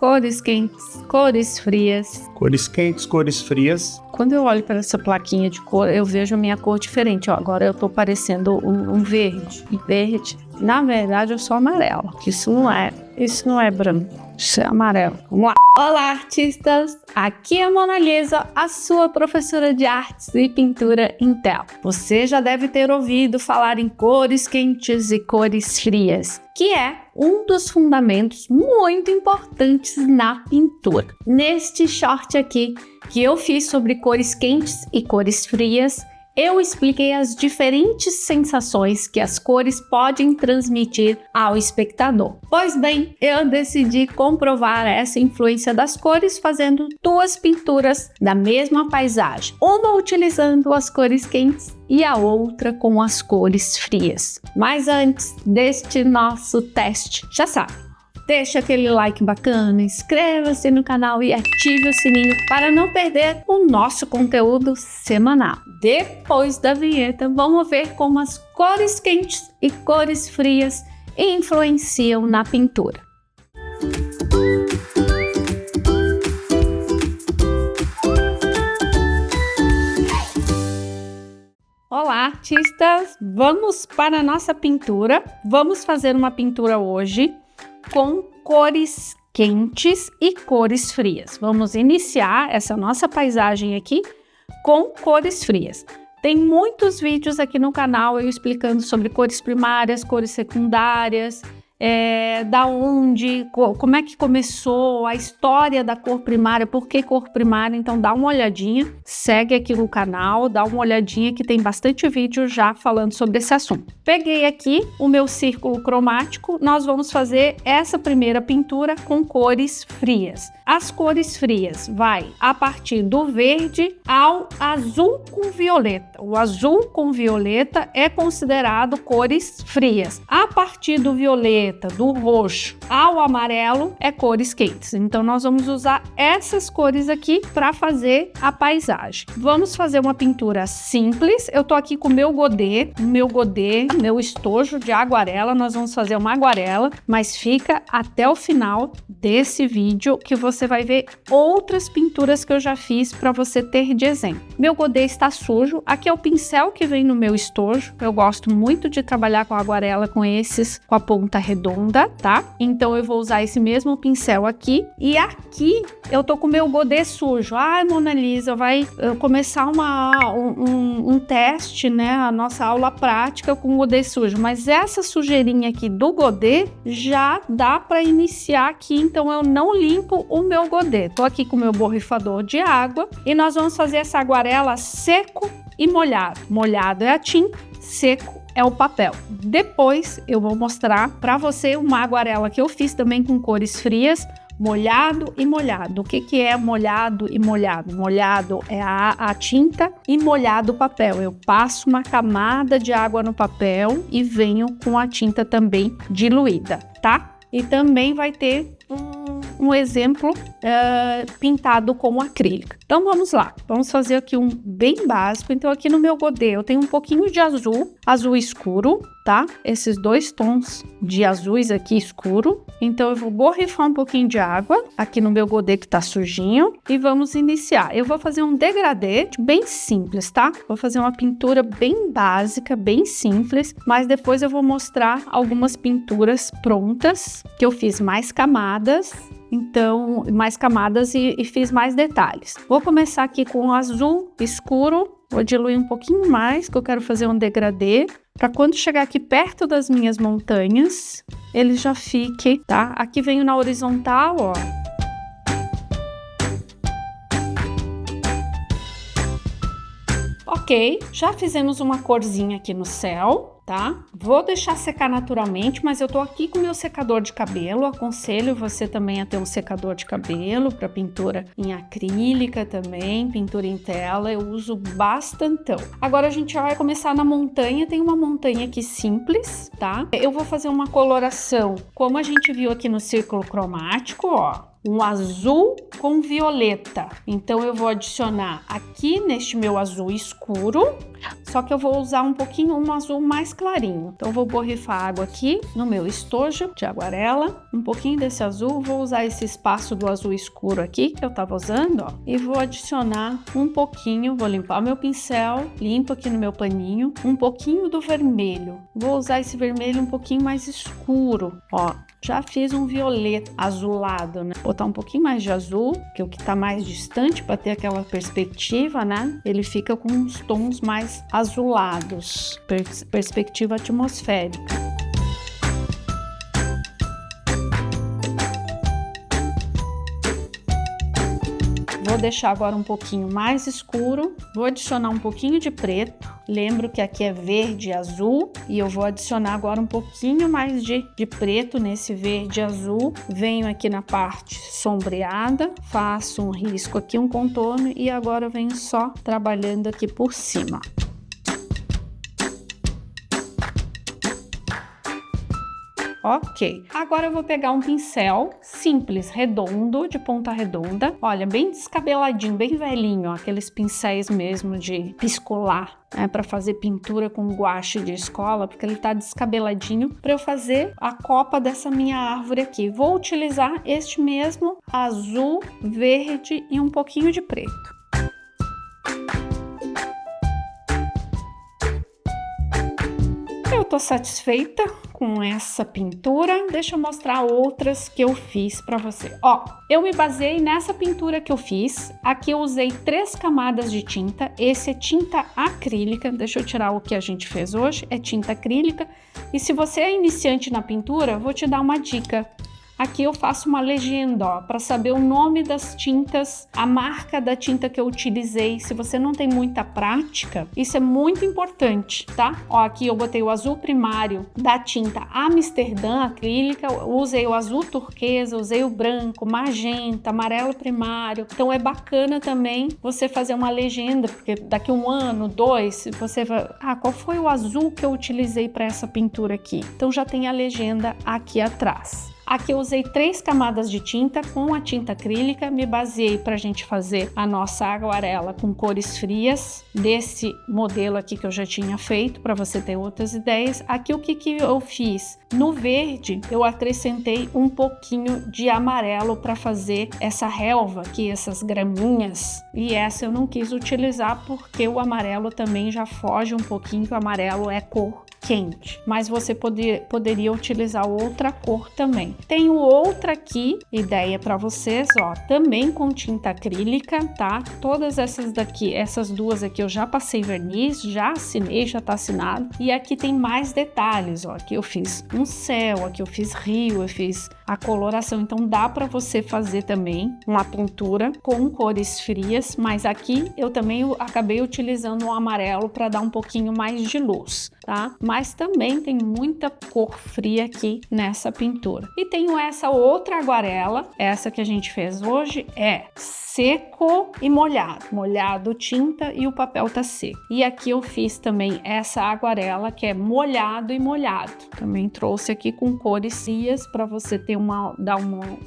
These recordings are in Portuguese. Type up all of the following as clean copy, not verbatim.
cores quentes, cores frias. Cores quentes, cores frias. Quando eu olho para essa plaquinha de cor, eu vejo a minha cor diferente. Ó, agora eu tô parecendo um verde. E verde, na verdade, eu sou amarela. Isso não é branco. Isso é amarelo. Vamos lá. Olá, artistas! Aqui é a Mona Lisa, a sua professora de artes e pintura Intel. Você já deve ter ouvido falar em cores quentes e cores frias, que é um dos fundamentos muito importantes na pintura. Neste short aqui, que eu fiz sobre cores quentes e cores frias, eu expliquei as diferentes sensações que as cores podem transmitir ao espectador. Pois bem, eu decidi comprovar essa influência das cores fazendo duas pinturas da mesma paisagem, uma utilizando as cores quentes e a outra com as cores frias. Mas antes deste nosso teste, já sabe, deixa aquele like bacana, inscreva-se no canal e ative o sininho para não perder o nosso conteúdo semanal. Depois da vinheta, vamos ver como as cores quentes e cores frias influenciam na pintura. Olá, artistas! Vamos para a nossa pintura. Vamos fazer uma pintura hoje com cores quentes e cores frias. Vamos iniciar essa nossa paisagem aqui com cores frias. Tem muitos vídeos aqui no canal eu explicando sobre cores primárias, cores secundárias, da onde, como é que começou a história da cor primária, por que cor primária, então dá uma olhadinha, segue aqui no canal, dá uma olhadinha que tem bastante vídeo já falando sobre esse assunto. Peguei aqui o meu círculo cromático, nós vamos fazer essa primeira pintura com cores frias. As cores frias vai a partir do verde ao azul com violeta. O azul com violeta é considerado cores frias. A partir do violeta, do roxo ao amarelo é cores quentes. Então nós vamos usar essas cores aqui para fazer a paisagem. Vamos fazer uma pintura simples. Eu tô aqui com o meu godê, meu estojo de aguarela. Nós vamos fazer uma aguarela, mas fica até o final desse vídeo que você vai ver outras pinturas que eu já fiz para você ter de exemplo. Meu godê está sujo. Aqui é o pincel que vem no meu estojo. Eu gosto muito de trabalhar com aguarela com a ponta redonda, tá? Então eu vou usar esse mesmo pincel aqui. E aqui eu tô com o meu godê sujo. Ai, Mona Lisa, vai começar um teste, né? A nossa aula prática com o godê sujo. Mas essa sujeirinha aqui do godê já dá para iniciar aqui. Então eu não limpo o meu godê. Tô aqui com o meu borrifador de água. E nós vamos fazer essa aguarela seco e molhado. Molhado é a tinta, seco é o papel. Depois eu vou mostrar para você uma aguarela que eu fiz também com cores frias, molhado e molhado. O que é molhado e molhado? Molhado é a tinta e molhado o papel. Eu passo uma camada de água no papel e venho com a tinta também diluída, tá? E também vai ter um exemplo pintado como acrílica. Então vamos lá, vamos fazer aqui um bem básico. Então aqui no meu godê eu tenho um pouquinho de azul escuro, tá? Esses dois tons de azuis aqui escuro. Então eu vou borrifar um pouquinho de água aqui no meu godê que tá sujinho e vamos iniciar. Eu vou fazer um degradê bem simples, tá? Vou fazer uma pintura bem básica, bem simples, mas depois eu vou mostrar algumas pinturas prontas que eu fiz mais camadas. Então, mais camadas e fiz mais detalhes. Vou começar aqui com o azul escuro. Vou diluir um pouquinho mais, que eu quero fazer um degradê. Para quando chegar aqui perto das minhas montanhas, ele já fique, tá? Aqui venho na horizontal, ó. Ok, já fizemos uma corzinha aqui no céu, tá? Vou deixar secar naturalmente, mas eu tô aqui com o meu secador de cabelo. Aconselho você também a ter um secador de cabelo para pintura em acrílica também, pintura em tela, eu uso bastantão. Agora a gente vai começar na montanha, tem uma montanha aqui simples, tá? Eu vou fazer uma coloração, como a gente viu aqui no círculo cromático, ó. Um azul com violeta. Então eu vou adicionar aqui neste meu azul escuro só que eu vou usar um pouquinho um azul mais clarinho. Então eu vou borrifar água aqui no meu estojo de aguarela, um pouquinho desse azul, vou usar esse espaço do azul escuro aqui que eu tava usando, ó, e vou adicionar um pouquinho, vou limpar o meu pincel, limpo aqui no meu paninho, um pouquinho do vermelho. Vou usar esse vermelho um pouquinho mais escuro, ó. Já fiz um violeta azulado, né? Vou botar um pouquinho mais de azul, que é o que tá mais distante para ter aquela perspectiva, né? Ele fica com uns tons mais azulados, perspectiva atmosférica. Vou deixar agora um pouquinho mais escuro, vou adicionar um pouquinho de preto, lembro que aqui é verde e azul, e eu vou adicionar agora um pouquinho mais de preto nesse verde e azul, venho aqui na parte sombreada, faço um risco aqui, um contorno, e agora eu venho só trabalhando aqui por cima. Ok, agora eu vou pegar um pincel simples, redondo, de ponta redonda, olha, bem descabeladinho, bem velhinho, ó, aqueles pincéis mesmo de piscolar, né, para fazer pintura com guache de escola, porque ele tá descabeladinho, para eu fazer a copa dessa minha árvore aqui. Vou utilizar este mesmo azul, verde e um pouquinho de preto. Eu tô satisfeita com essa pintura, deixa eu mostrar outras que eu fiz para você. Ó, eu me baseei nessa pintura que eu fiz, aqui eu usei 3 camadas de tinta, esse é tinta acrílica, deixa eu tirar o que a gente fez hoje, é tinta acrílica, e se você é iniciante na pintura, eu vou te dar uma dica. Aqui eu faço uma legenda, ó, para saber o nome das tintas, a marca da tinta que eu utilizei. Se você não tem muita prática, isso é muito importante, tá? Ó, aqui eu botei o azul primário da tinta Amsterdã acrílica, usei o azul turquesa, usei o branco, magenta, amarelo primário. Então é bacana também você fazer uma legenda, porque daqui 1 ano, 2, você vai... Ah, qual foi o azul que eu utilizei para essa pintura aqui? Então já tem a legenda aqui atrás. Aqui eu usei 3 camadas de tinta com a tinta acrílica, me baseei para a gente fazer a nossa aguarela com cores frias, desse modelo aqui que eu já tinha feito, para você ter outras ideias. Aqui o que eu fiz? No verde eu acrescentei um pouquinho de amarelo para fazer essa relva aqui, essas graminhas, e essa eu não quis utilizar porque o amarelo também já foge um pouquinho, que o amarelo é cor quente, mas você poderia utilizar outra cor também. Tenho outra aqui, ideia para vocês, ó, também com tinta acrílica, tá? Todas essas daqui, essas duas aqui eu já passei verniz, já assinei, já tá assinado. E aqui tem mais detalhes, ó, aqui eu fiz um céu, aqui eu fiz rio, eu fiz a coloração, então dá para você fazer também uma pintura com cores frias, mas aqui eu também acabei utilizando um amarelo para dar um pouquinho mais de luz, tá? Mas também tem muita cor fria aqui nessa pintura. E tenho essa outra aguarela, essa que a gente fez hoje é seco e molhado, molhado tinta e o papel tá seco. E aqui eu fiz também essa aguarela que é molhado e molhado. Também trouxe aqui com cores frias para você ter dar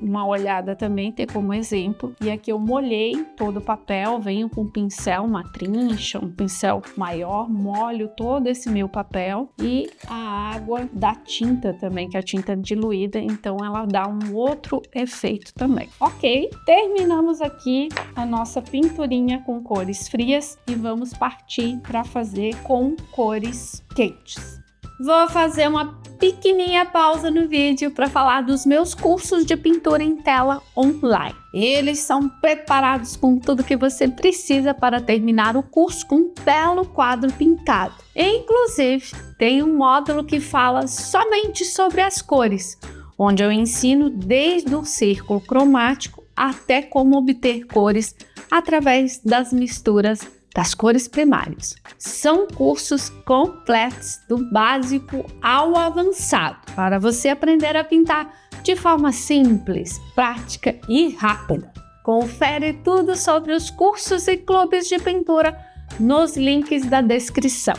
uma olhada também, ter como exemplo. E aqui eu molhei todo o papel, venho com um pincel, uma trincha, um pincel maior, molho todo esse meu papel e a água da tinta também, que é a tinta diluída, então ela dá um outro efeito também. Ok, terminamos aqui a nossa pinturinha com cores frias e vamos partir para fazer com cores quentes. Vou fazer uma pequenininha pausa no vídeo para falar dos meus cursos de pintura em tela online. Eles são preparados com tudo que você precisa para terminar o curso com um belo quadro pintado. Inclusive, tem um módulo que fala somente sobre as cores, onde eu ensino desde o círculo cromático até como obter cores através das misturas das cores primárias. São cursos completos do básico ao avançado, para você aprender a pintar de forma simples, prática e rápida. Confere tudo sobre os cursos e clubes de pintura nos links da descrição.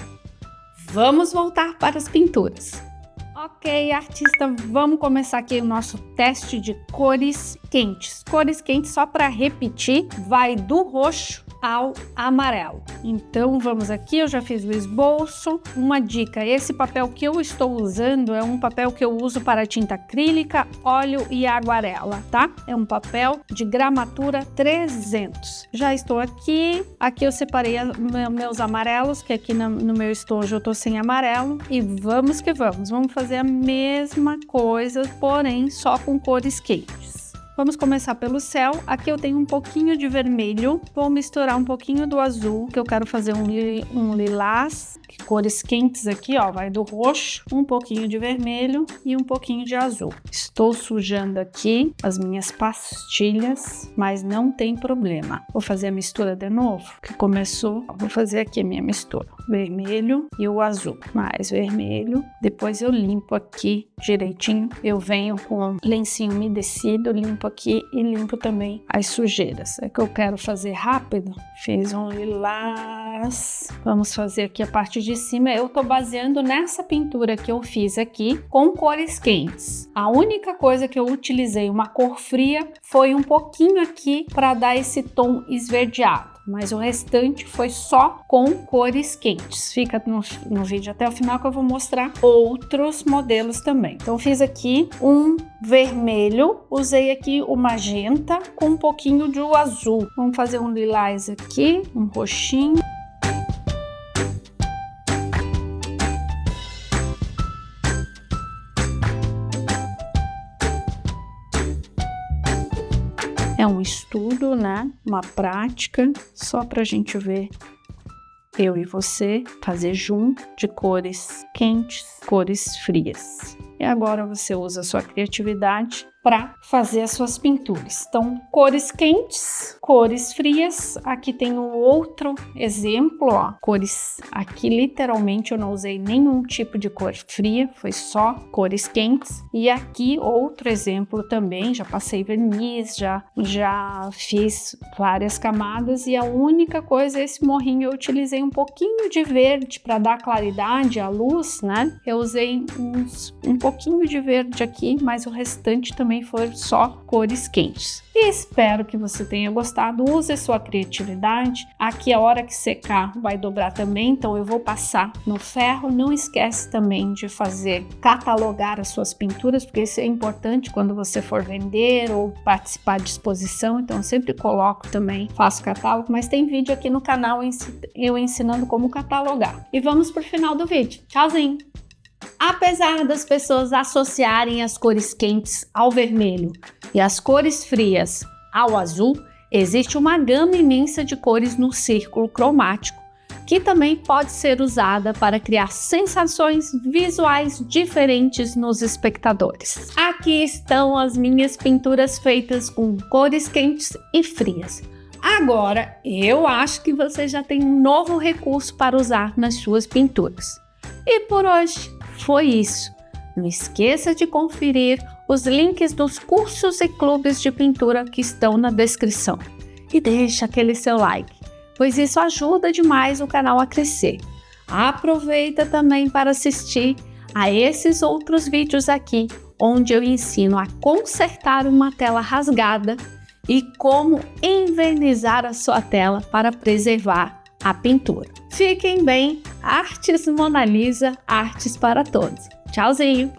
Vamos voltar para as pinturas. Ok, artista, vamos começar aqui o nosso teste de cores quentes. Cores quentes, só para repetir, vai do roxo ao amarelo. Então vamos aqui, eu já fiz o esboço. Uma dica, esse papel que eu estou usando é um papel que eu uso para tinta acrílica, óleo e aguarela, tá? É um papel de gramatura 300. Já estou aqui eu separei meus amarelos, que aqui no meu estojo eu tô sem amarelo, e vamos que vamos fazer a mesma coisa, porém só com cores quentes. Vamos começar pelo céu. Aqui eu tenho um pouquinho de vermelho. Vou misturar um pouquinho do azul, que eu quero fazer um lilás. Cores quentes aqui, ó. Vai do roxo, um pouquinho de vermelho e um pouquinho de azul. Estou sujando aqui as minhas pastilhas, mas não tem problema. Vou fazer a mistura de novo, que começou. Vou fazer aqui a minha mistura. Vermelho e o azul. Mais vermelho. Depois eu limpo aqui direitinho. Eu venho com lencinho umedecido, limpo aqui e limpo também as sujeiras. É que eu quero fazer rápido. Fiz um lilás. Vamos fazer aqui a parte de cima. Eu tô baseando nessa pintura que eu fiz aqui com cores quentes. A única coisa que eu utilizei uma cor fria foi um pouquinho aqui para dar esse tom esverdeado. Mas o restante foi só com cores quentes. Fica no vídeo até o final que eu vou mostrar outros modelos também. Então fiz aqui um vermelho, usei aqui o magenta com um pouquinho de azul. Vamos fazer um lilás aqui, um roxinho. É um estudo, né? Uma prática, só pra gente ver, eu e você, fazer junto de cores quentes, cores frias. E agora você usa a sua criatividade para fazer as suas pinturas. Então, cores quentes, cores frias. Aqui tem um outro exemplo, ó. Cores, aqui literalmente eu não usei nenhum tipo de cor fria, foi só cores quentes. E aqui outro exemplo também, já passei verniz, já fiz várias camadas e a única coisa, esse morrinho eu utilizei um pouquinho de verde para dar claridade à luz, né? Eu usei um pouquinho de verde aqui, mas o restante também foi só cores quentes. E espero que você tenha gostado. Use a sua criatividade. Aqui a hora que secar vai dobrar também, então eu vou passar no ferro. Não esquece também de catalogar as suas pinturas, porque isso é importante quando você for vender ou participar de exposição. Então eu sempre coloco também, faço catálogo, mas tem vídeo aqui no canal eu ensinando como catalogar. E vamos pro final do vídeo. Tchauzinho! Apesar das pessoas associarem as cores quentes ao vermelho e as cores frias ao azul, existe uma gama imensa de cores no círculo cromático, que também pode ser usada para criar sensações visuais diferentes nos espectadores. Aqui estão as minhas pinturas feitas com cores quentes e frias. Agora, eu acho que você já tem um novo recurso para usar nas suas pinturas. E por hoje foi isso. Não esqueça de conferir os links dos cursos e clubes de pintura que estão na descrição. E deixa aquele seu like, pois isso ajuda demais o canal a crescer. Aproveita também para assistir a esses outros vídeos aqui, onde eu ensino a consertar uma tela rasgada e como envernizar a sua tela para preservar a pintura. Fiquem bem, Artes Mona Lisa, artes para todos. Tchauzinho!